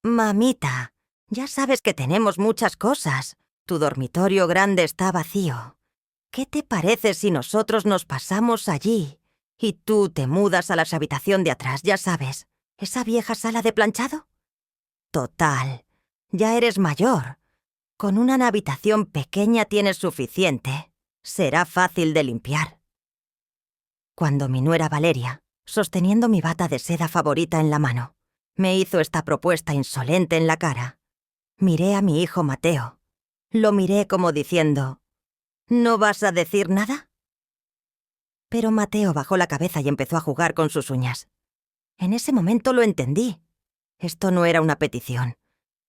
Mamita, ya sabes que tenemos muchas cosas. Tu dormitorio grande está vacío. ¿Qué te parece si nosotros nos pasamos allí y tú te mudas a la habitación de atrás, ya sabes, esa vieja sala de planchado? Total, ya eres mayor. Con una habitación pequeña tienes suficiente. Será fácil de limpiar. Cuando mi nuera Valeria, sosteniendo mi bata de seda favorita en la mano, me hizo esta propuesta insolente en la cara, miré a mi hijo Mateo. Lo miré como diciendo, ¿no vas a decir nada? Pero Mateo bajó la cabeza y empezó a jugar con sus uñas. En ese momento lo entendí. Esto no era una petición.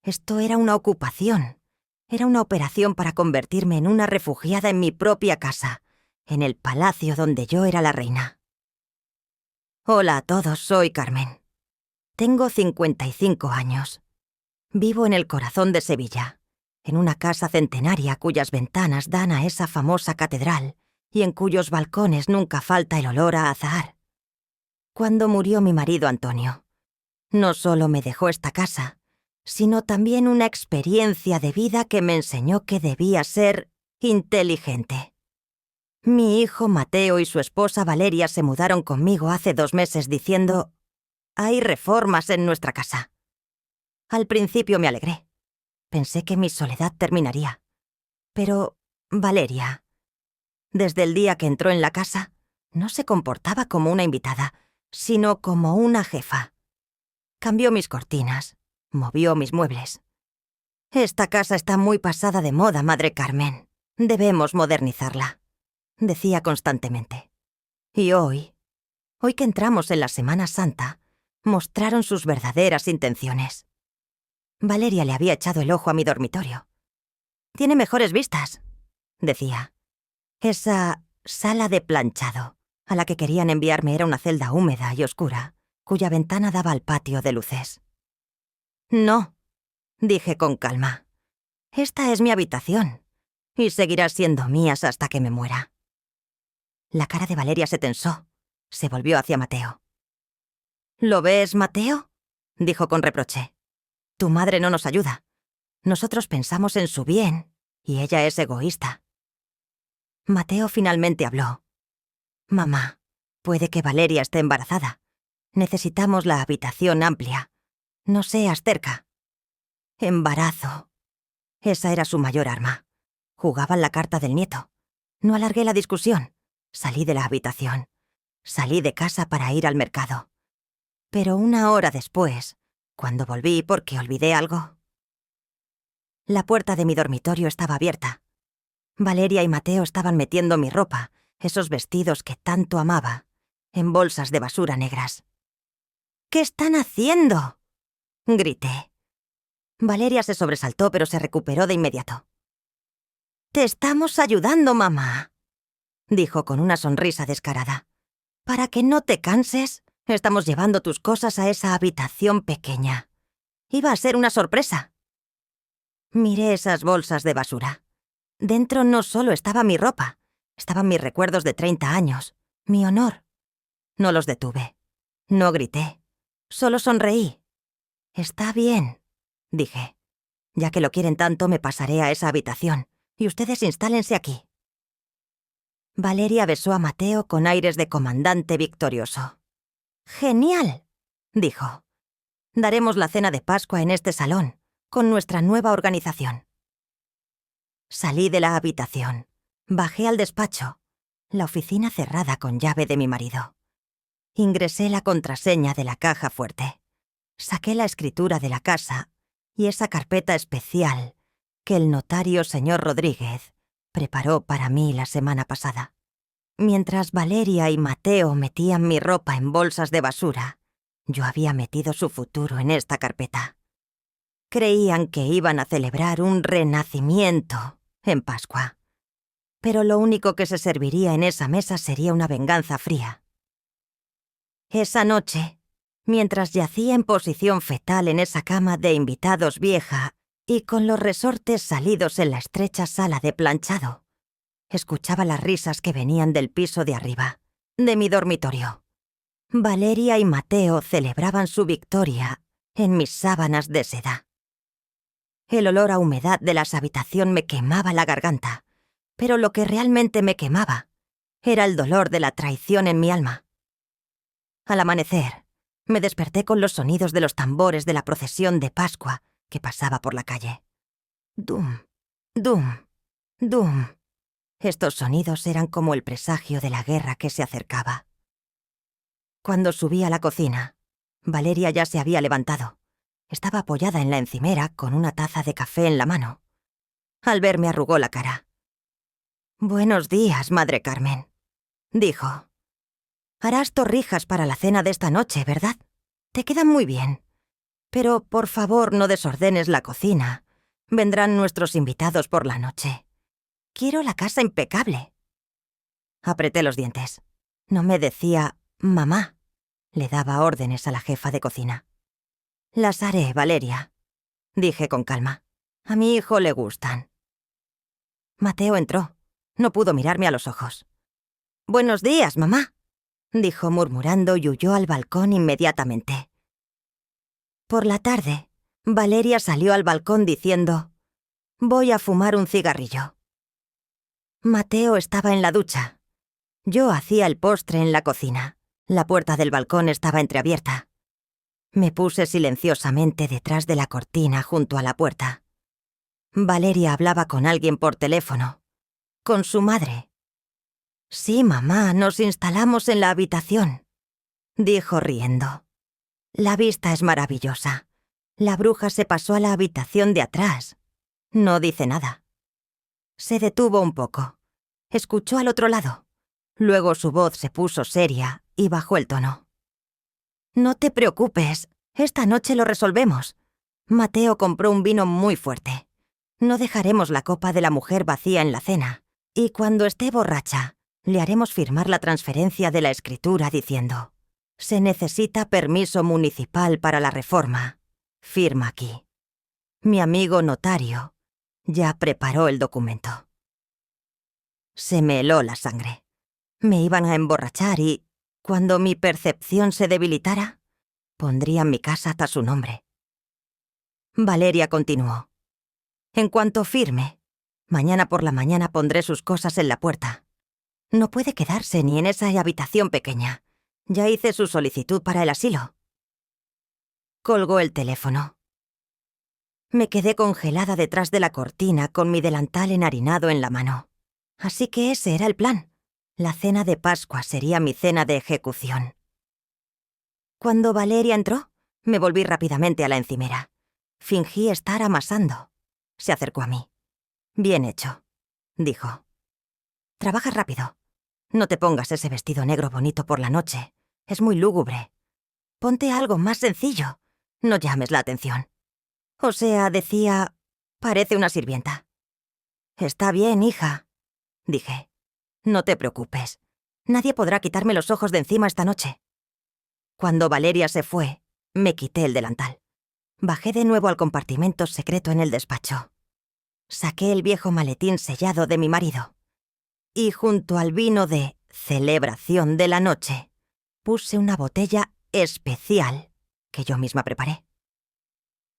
Esto era una ocupación. Era una operación para convertirme en una refugiada en mi propia casa, en el palacio donde yo era la reina. Hola a todos, soy Carmen. Tengo 55 años. Vivo en el corazón de Sevilla, en una casa centenaria cuyas ventanas dan a esa famosa catedral y en cuyos balcones nunca falta el olor a azahar. Cuando murió mi marido Antonio, no solo me dejó esta casa, sino también una experiencia de vida que me enseñó que debía ser inteligente. Mi hijo Mateo y su esposa Valeria se mudaron conmigo hace 2 meses diciendo, «Hay reformas en nuestra casa». Al principio me alegré. Pensé que mi soledad terminaría. Pero Valeria, desde el día que entró en la casa, no se comportaba como una invitada, sino como una jefa. Cambió mis cortinas, movió mis muebles. «Esta casa está muy pasada de moda, Madre Carmen. Debemos modernizarla», decía constantemente. Y hoy que entramos en la Semana Santa, mostraron sus verdaderas intenciones. Valeria le había echado el ojo a mi dormitorio. «Tiene mejores vistas», decía. Esa sala de planchado a la que querían enviarme era una celda húmeda y oscura, cuya ventana daba al patio de luces. «No», dije con calma. «Esta es mi habitación, y seguirá siendo mía hasta que me muera». La cara de Valeria se tensó. Se volvió hacia Mateo. «¿Lo ves, Mateo?», dijo con reproche. «Tu madre no nos ayuda. Nosotros pensamos en su bien, y ella es egoísta». Mateo finalmente habló. «Mamá, puede que Valeria esté embarazada. Necesitamos la habitación amplia. No seas terca». Embarazo. Esa era su mayor arma. Jugaban la carta del nieto. No alargué la discusión. Salí de la habitación. Salí de casa para ir al mercado. Pero 1 hora después, cuando volví porque olvidé algo, la puerta de mi dormitorio estaba abierta. Valeria y Mateo estaban metiendo mi ropa, esos vestidos que tanto amaba, en bolsas de basura negras. «¿Qué están haciendo?», grité. Valeria se sobresaltó, pero se recuperó de inmediato. «Te estamos ayudando, mamá», dijo con una sonrisa descarada. «Para que no te canses, estamos llevando tus cosas a esa habitación pequeña. Iba a ser una sorpresa». Miré esas bolsas de basura. Dentro no solo estaba mi ropa, estaban mis recuerdos de 30 años, mi honor. No los detuve. No grité. Solo sonreí. «Está bien», dije. «Ya que lo quieren tanto, me pasaré a esa habitación, y ustedes instálense aquí». Valeria besó a Mateo con aires de comandante victorioso. «Genial», dijo. «Daremos la cena de Pascua en este salón, con nuestra nueva organización». Salí de la habitación. Bajé al despacho, la oficina cerrada con llave de mi marido. Ingresé la contraseña de la caja fuerte. Saqué la escritura de la casa y esa carpeta especial que el notario señor Rodríguez preparó para mí la semana pasada. Mientras Valeria y Mateo metían mi ropa en bolsas de basura, yo había metido su futuro en esta carpeta. Creían que iban a celebrar un renacimiento en Pascua, pero lo único que se serviría en esa mesa sería una venganza fría. Esa noche, mientras yacía en posición fetal en esa cama de invitados vieja y con los resortes salidos en la estrecha sala de planchado, escuchaba las risas que venían del piso de arriba, de mi dormitorio. Valeria y Mateo celebraban su victoria en mis sábanas de seda. El olor a humedad de la habitación me quemaba la garganta, pero lo que realmente me quemaba era el dolor de la traición en mi alma. Al amanecer, me desperté con los sonidos de los tambores de la procesión de Pascua que pasaba por la calle. Dum, dum, dum. Estos sonidos eran como el presagio de la guerra que se acercaba. Cuando subí a la cocina, Valeria ya se había levantado. Estaba apoyada en la encimera con una taza de café en la mano. Al verme arrugó la cara. «Buenos días, Madre Carmen», dijo. «Harás torrijas para la cena de esta noche, ¿verdad? Te quedan muy bien. Pero, por favor, no desordenes la cocina. Vendrán nuestros invitados por la noche. Quiero la casa impecable». Apreté los dientes. No me decía «mamá». Le daba órdenes a la jefa de cocina. «Las haré, Valeria», dije con calma. «A mi hijo le gustan». Mateo entró. No pudo mirarme a los ojos. «Buenos días, mamá», dijo murmurando y huyó al balcón inmediatamente. Por la tarde, Valeria salió al balcón diciendo: «Voy a fumar un cigarrillo». Mateo estaba en la ducha. Yo hacía el postre en la cocina. La puerta del balcón estaba entreabierta. Me puse silenciosamente detrás de la cortina junto a la puerta. Valeria hablaba con alguien por teléfono. Con su madre. «Sí, mamá, nos instalamos en la habitación», dijo riendo. «La vista es maravillosa. La bruja se pasó a la habitación de atrás. No dice nada». Se detuvo un poco. Escuchó al otro lado. Luego su voz se puso seria y bajó el tono. «No te preocupes, esta noche lo resolvemos. Mateo compró un vino muy fuerte. No dejaremos la copa de la mujer vacía en la cena. Y cuando esté borracha, le haremos firmar la transferencia de la escritura diciendo: «Se necesita permiso municipal para la reforma. Firma aquí». Mi amigo notario ya preparó el documento. Se me heló la sangre. Me iban a emborrachar y, cuando mi percepción se debilitara, pondrían mi casa hasta su nombre. Valeria continuó: «En cuanto firme, mañana por la mañana pondré sus cosas en la puerta. No puede quedarse ni en esa habitación pequeña. Ya hice su solicitud para el asilo». Colgó el teléfono. Me quedé congelada detrás de la cortina con mi delantal enharinado en la mano. Así que ese era el plan. La cena de Pascua sería mi cena de ejecución. Cuando Valeria entró, me volví rápidamente a la encimera. Fingí estar amasando. Se acercó a mí. «Bien hecho», dijo. «Trabaja rápido. No te pongas ese vestido negro bonito por la noche. Es muy lúgubre. Ponte algo más sencillo. No llames la atención». O sea, decía, parece una sirvienta. «Está bien, hija», dije. «No te preocupes. Nadie podrá quitarme los ojos de encima esta noche». Cuando Valeria se fue, me quité el delantal. Bajé de nuevo al compartimento secreto en el despacho. Saqué el viejo maletín sellado de mi marido. Y junto al vino de celebración de la noche, puse una botella especial que yo misma preparé.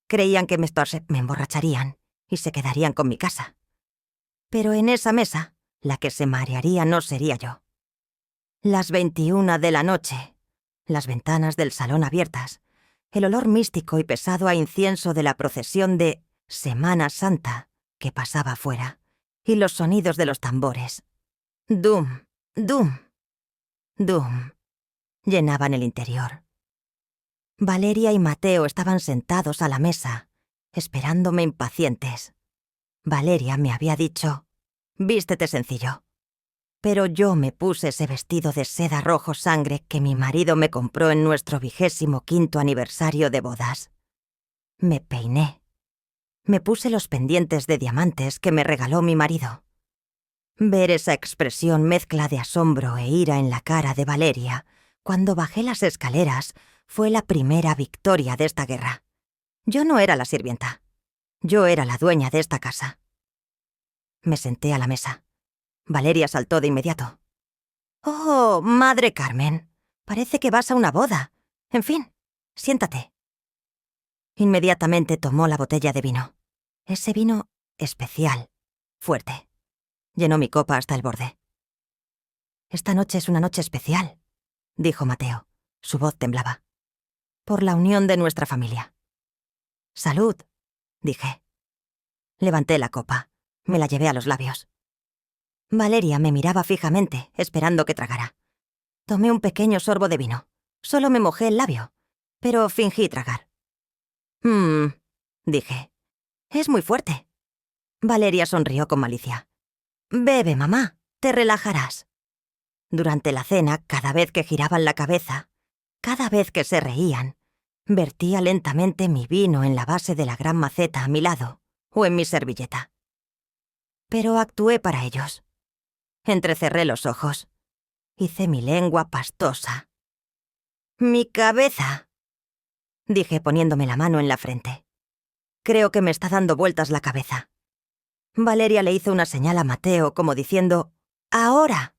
Creían que me emborracharían y se quedarían con mi casa. Pero en esa mesa, la que se marearía no sería yo. Las 21 de la noche, las ventanas del salón abiertas, el olor místico y pesado a incienso de la procesión de Semana Santa que pasaba afuera, y los sonidos de los tambores. Dum, dum, dum, llenaban el interior. Valeria y Mateo estaban sentados a la mesa, esperándome impacientes. Valeria me había dicho: «Vístete sencillo». Pero yo me puse ese vestido de seda rojo sangre que mi marido me compró en nuestro 25º aniversario de bodas. Me peiné. Me puse los pendientes de diamantes que me regaló mi marido. Ver esa expresión mezcla de asombro e ira en la cara de Valeria cuando bajé las escaleras fue la primera victoria de esta guerra. Yo no era la sirvienta. Yo era la dueña de esta casa. Me senté a la mesa. Valeria saltó de inmediato. «Oh, Madre Carmen, parece que vas a una boda. En fin, siéntate». Inmediatamente tomó la botella de vino. Ese vino especial, fuerte. Llenó mi copa hasta el borde. «Esta noche es una noche especial», dijo Mateo. Su voz temblaba. «Por la unión de nuestra familia». «Salud», dije. Levanté la copa. Me la llevé a los labios. Valeria me miraba fijamente, esperando que tragara. Tomé un pequeño sorbo de vino. Solo me mojé el labio, pero fingí tragar. Dije. «Es muy fuerte». Valeria sonrió con malicia. «Bebe, mamá, te relajarás». Durante la cena, cada vez que giraban la cabeza, cada vez que se reían, vertía lentamente mi vino en la base de la gran maceta a mi lado o en mi servilleta. Pero actué para ellos. Entrecerré los ojos. Hice mi lengua pastosa. «Mi cabeza», dije poniéndome la mano en la frente. «Creo que me está dando vueltas la cabeza». Valeria le hizo una señal a Mateo como diciendo «¡Ahora!».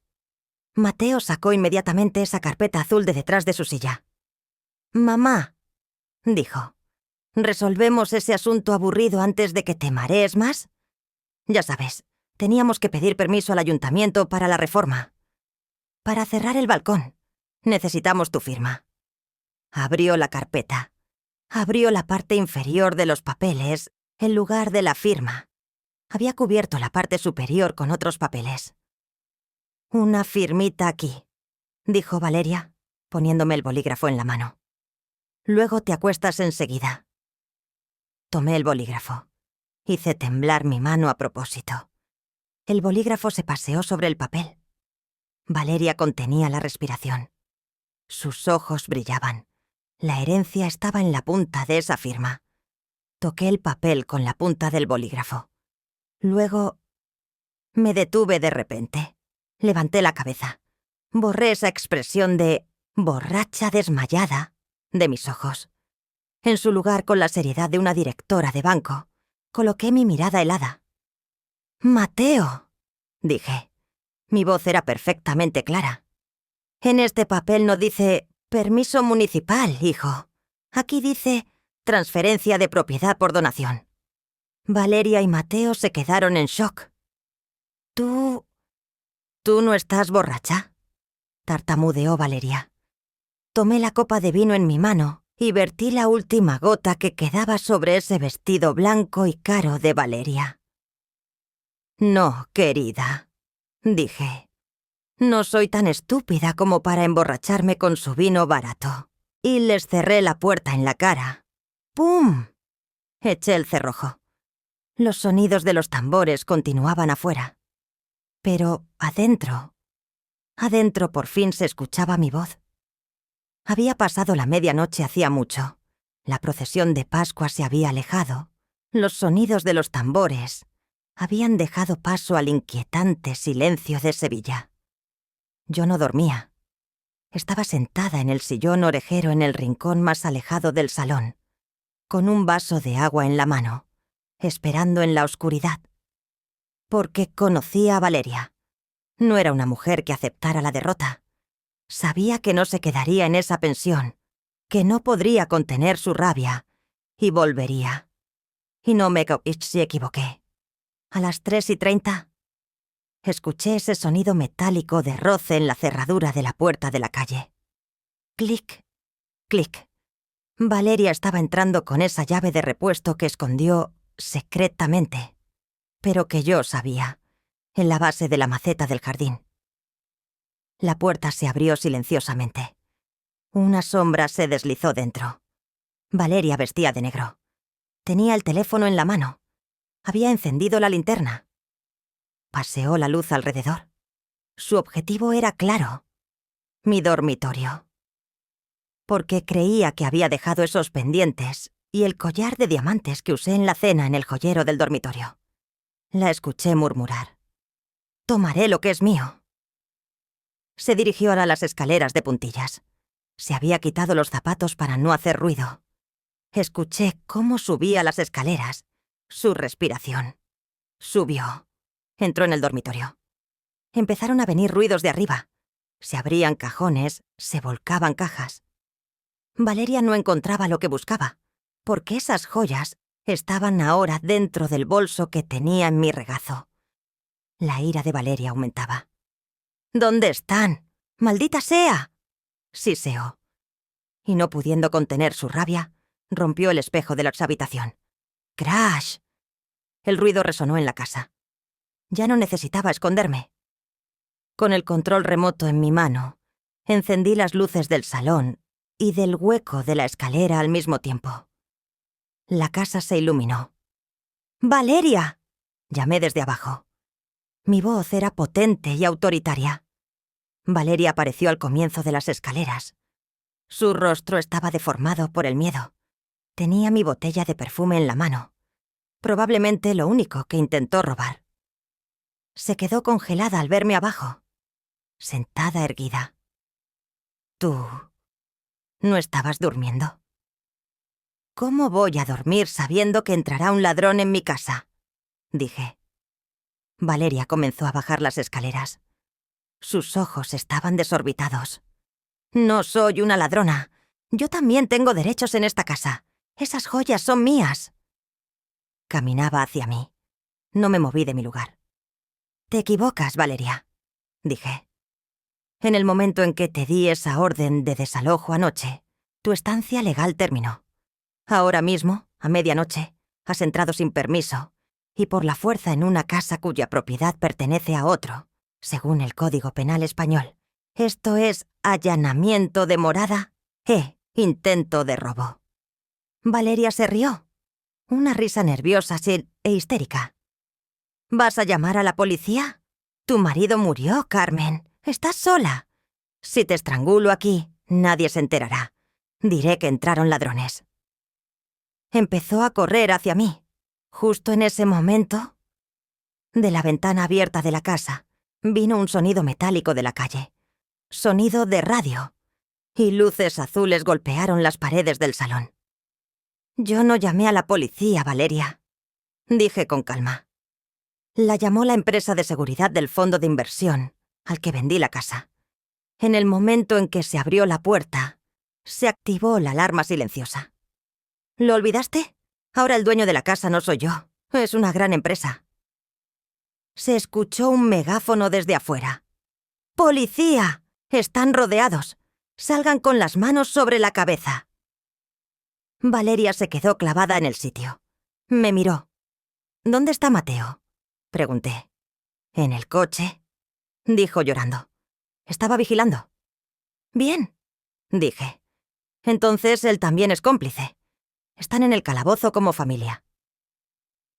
Mateo sacó inmediatamente esa carpeta azul de detrás de su silla. «Mamá», dijo, «¿resolvemos ese asunto aburrido antes de que te marees más? Ya sabes, teníamos que pedir permiso al ayuntamiento para la reforma. Para cerrar el balcón, necesitamos tu firma». Abrió la carpeta. Abrió la parte inferior de los papeles en lugar de la firma. Había cubierto la parte superior con otros papeles. «Una firmita aquí», dijo Valeria, poniéndome el bolígrafo en la mano. «Luego te acuestas enseguida». Tomé el bolígrafo. Hice temblar mi mano a propósito. El bolígrafo se paseó sobre el papel. Valeria contenía la respiración. Sus ojos brillaban. La herencia estaba en la punta de esa firma. Toqué el papel con la punta del bolígrafo. Luego me detuve de repente. Levanté la cabeza. Borré esa expresión de borracha desmayada de mis ojos. En su lugar, con la seriedad de una directora de banco, coloqué mi mirada helada. «Mateo», dije. Mi voz era perfectamente clara. «En este papel no dice permiso municipal, hijo. Aquí dice transferencia de propiedad por donación». Valeria y Mateo se quedaron en shock. «¿Tú no estás borracha?», tartamudeó Valeria. Tomé la copa de vino en mi mano y vertí la última gota que quedaba sobre ese vestido blanco y caro de Valeria. «No, querida», dije. «No soy tan estúpida como para emborracharme con su vino barato». Y les cerré la puerta en la cara. ¡Pum! Eché el cerrojo. Los sonidos de los tambores continuaban afuera. Pero adentro por fin se escuchaba mi voz. Había pasado la medianoche hacía mucho. La procesión de Pascua se había alejado. Los sonidos de los tambores habían dejado paso al inquietante silencio de Sevilla. Yo no dormía. Estaba sentada en el sillón orejero en el rincón más alejado del salón, con un vaso de agua en la mano, esperando en la oscuridad. Porque conocía a Valeria. No era una mujer que aceptara la derrota. Sabía que no se quedaría en esa pensión, que no podría contener su rabia, y volvería. Y no me equivoqué. A las 3:30, escuché ese sonido metálico de roce en la cerradura de la puerta de la calle. Clic, clic. Valeria estaba entrando con esa llave de repuesto que escondió secretamente, pero que yo sabía, en la base de la maceta del jardín. La puerta se abrió silenciosamente. Una sombra se deslizó dentro. Valeria vestía de negro. Tenía el teléfono en la mano. Había encendido la linterna. Paseó la luz alrededor. Su objetivo era claro: mi dormitorio. Porque creía que había dejado esos pendientes y el collar de diamantes que usé en la cena en el joyero del dormitorio. La escuché murmurar: «Tomaré lo que es mío». Se dirigió a las escaleras de puntillas. Se había quitado los zapatos para no hacer ruido. Escuché cómo subía las escaleras, su respiración. Subió. Entró en el dormitorio. Empezaron a venir ruidos de arriba. Se abrían cajones, se volcaban cajas. Valeria no encontraba lo que buscaba. porque esas joyas estaban ahora dentro del bolso que tenía en mi regazo. La ira de Valeria aumentaba. ¿Dónde están? ¡Maldita sea!, siseó. Y no pudiendo contener su rabia, rompió el espejo de la habitación. ¡Crash! El ruido resonó en la casa. Ya no necesitaba esconderme. Con el control remoto en mi mano, encendí las luces del salón y del hueco de la escalera al mismo tiempo. La casa se iluminó. ¡Valeria!, llamé desde abajo. Mi voz era potente y autoritaria. Valeria apareció al comienzo de las escaleras. Su rostro estaba deformado por el miedo. Tenía mi botella de perfume en la mano. Probablemente lo único que intentó robar. Se quedó congelada al verme abajo, sentada erguida. ¿Tú no estabas durmiendo? ¿Cómo voy a dormir sabiendo que entrará un ladrón en mi casa?, dije. Valeria comenzó a bajar las escaleras. Sus ojos estaban desorbitados. No soy una ladrona. Yo también tengo derechos en esta casa. Esas joyas son mías. Caminaba hacia mí. No me moví de mi lugar. Te equivocas, Valeria, dije. En el momento en que te di esa orden de desalojo anoche, tu estancia legal terminó. Ahora mismo, a medianoche, has entrado sin permiso y por la fuerza en una casa cuya propiedad pertenece a otro, según el Código Penal español. Esto es allanamiento de morada intento de robo. Valeria se rió. Una risa nerviosa e histérica. ¿Vas a llamar a la policía? Tu marido murió, Carmen. Estás sola. Si te estrangulo aquí, nadie se enterará. Diré que entraron ladrones. Empezó a correr hacia mí. Justo en ese momento, de la ventana abierta de la casa, vino un sonido metálico de la calle. Sonido de radio. Y luces azules golpearon las paredes del salón. Yo no llamé a la policía, Valeria, dije con calma. La llamó la empresa de seguridad del fondo de inversión, al que vendí la casa. En el momento en que se abrió la puerta, se activó la alarma silenciosa. ¿Lo olvidaste? Ahora el dueño de la casa no soy yo. Es una gran empresa. Se escuchó un megáfono desde afuera. ¡Policía! Están rodeados. Salgan con las manos sobre la cabeza. Valeria se quedó clavada en el sitio. Me miró. ¿Dónde está Mateo?, pregunté. ¿En el coche?, dijo llorando. Estaba vigilando. Bien, dije. Entonces él también es cómplice. Están en el calabozo como familia.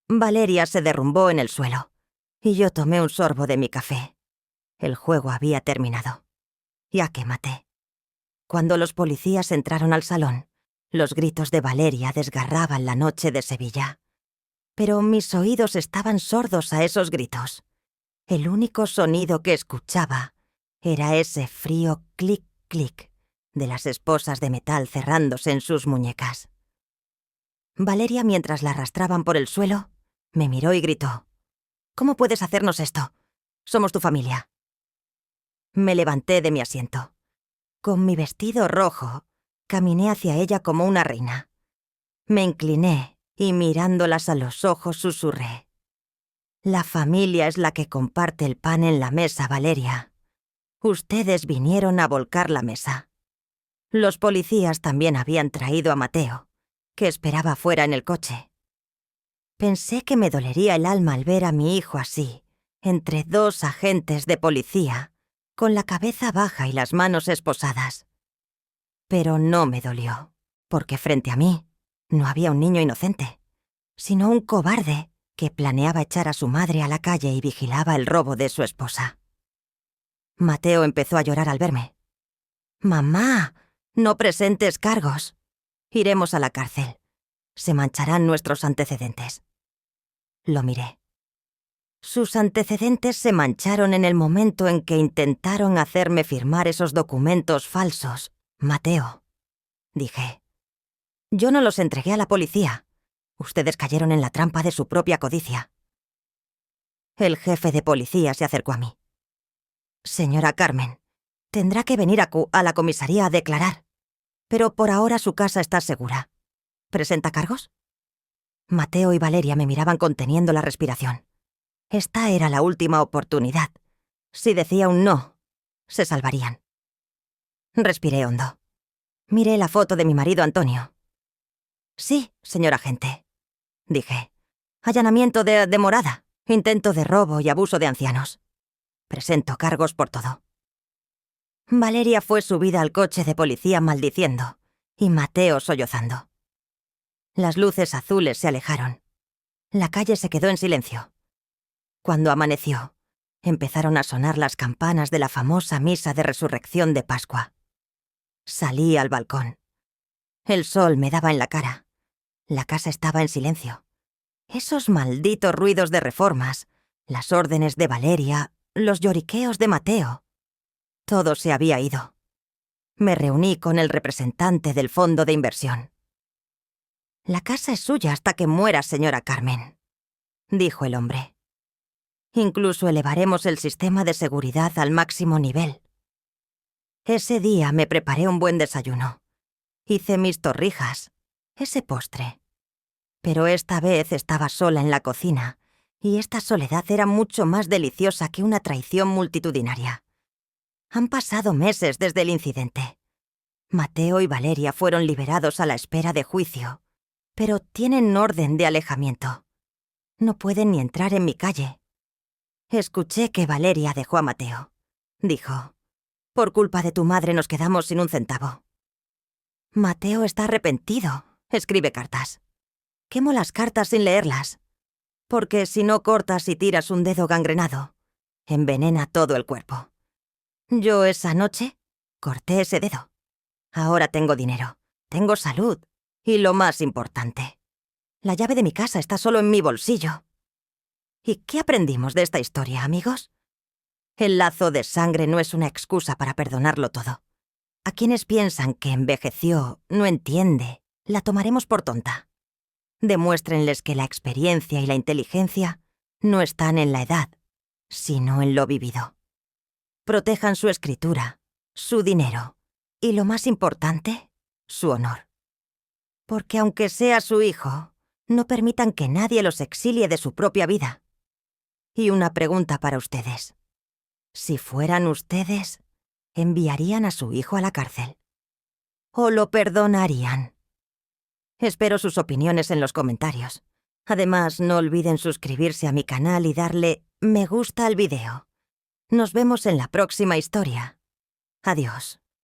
Valeria se derrumbó en el suelo y yo tomé un sorbo de mi café. El juego había terminado. Ya que maté. Cuando los policías entraron al salón, los gritos de Valeria desgarraban la noche de Sevilla. Pero mis oídos estaban sordos a esos gritos. El único sonido que escuchaba era ese frío clic-clic de las esposas de metal cerrándose en sus muñecas. Valeria, mientras la arrastraban por el suelo, me miró y gritó: «¿Cómo puedes hacernos esto? Somos tu familia». Me levanté de mi asiento. Con mi vestido rojo, caminé hacia ella como una reina. Me incliné y mirándolas a los ojos susurré: «La familia es la que comparte el pan en la mesa, Valeria. Ustedes vinieron a volcar la mesa». Los policías también habían traído a Mateo, que esperaba fuera en el coche. Pensé que me dolería el alma al ver a mi hijo así, entre dos agentes de policía, con la cabeza baja y las manos esposadas. Pero no me dolió, porque frente a mí no había un niño inocente, sino un cobarde que planeaba echar a su madre a la calle y vigilaba el robo de su esposa. Mateo empezó a llorar al verme. «Mamá, no presentes cargos. Iremos a la cárcel. Se mancharán nuestros antecedentes». Lo miré. Sus antecedentes se mancharon en el momento en que intentaron hacerme firmar esos documentos falsos, Mateo, dije. Yo no los entregué a la policía. Ustedes cayeron en la trampa de su propia codicia. El jefe de policía se acercó a mí. «Señora Carmen, tendrá que venir a la comisaría a declarar, pero por ahora su casa está segura. ¿Presenta cargos? Mateo y Valeria me miraban conteniendo la respiración. Esta era la última oportunidad. Si decía un no, se salvarían. Respiré hondo. Miré la foto de mi marido Antonio. Sí, señor agente, dije. Allanamiento de morada, intento de robo y abuso de ancianos. Presento cargos por todo. Valeria fue subida al coche de policía maldiciendo y Mateo sollozando. Las luces azules se alejaron. La calle se quedó en silencio. Cuando amaneció, empezaron a sonar las campanas de la famosa misa de resurrección de Pascua. Salí al balcón. El sol me daba en la cara. La casa estaba en silencio. Esos malditos ruidos de reformas, las órdenes de Valeria, los lloriqueos de Mateo. Todo se había ido. Me reuní con el representante del fondo de inversión. «La casa es suya hasta que muera, señora Carmen», dijo el hombre. «Incluso elevaremos el sistema de seguridad al máximo nivel». Ese día me preparé un buen desayuno. Hice mis torrijas, ese postre. Pero esta vez estaba sola en la cocina, y esta soledad era mucho más deliciosa que una traición multitudinaria. Han pasado meses desde el incidente. Mateo y Valeria fueron liberados a la espera de juicio, pero tienen orden de alejamiento. No pueden ni entrar en mi calle. Escuché que Valeria dejó a Mateo. Dijo: «Por culpa de tu madre nos quedamos sin un centavo». Mateo está arrepentido. Escribe cartas. Quemo las cartas sin leerlas, porque si no cortas y tiras un dedo gangrenado, envenena todo el cuerpo. Yo esa noche corté ese dedo. Ahora tengo dinero, tengo salud y lo más importante, la llave de mi casa está solo en mi bolsillo. ¿Y qué aprendimos de esta historia, amigos? El lazo de sangre no es una excusa para perdonarlo todo. A quienes piensan que envejeció, no entiende, la tomaremos por tonta. Demuéstrenles que la experiencia y la inteligencia no están en la edad, sino en lo vivido. Protejan su escritura, su dinero y, lo más importante, su honor. Porque aunque sea su hijo, no permitan que nadie los exilie de su propia vida. Y una pregunta para ustedes. Si fueran ustedes, ¿enviarían a su hijo a la cárcel? ¿O lo perdonarían? Espero sus opiniones en los comentarios. Además, no olviden suscribirse a mi canal y darle me gusta al video. Nos vemos en la próxima historia. Adiós.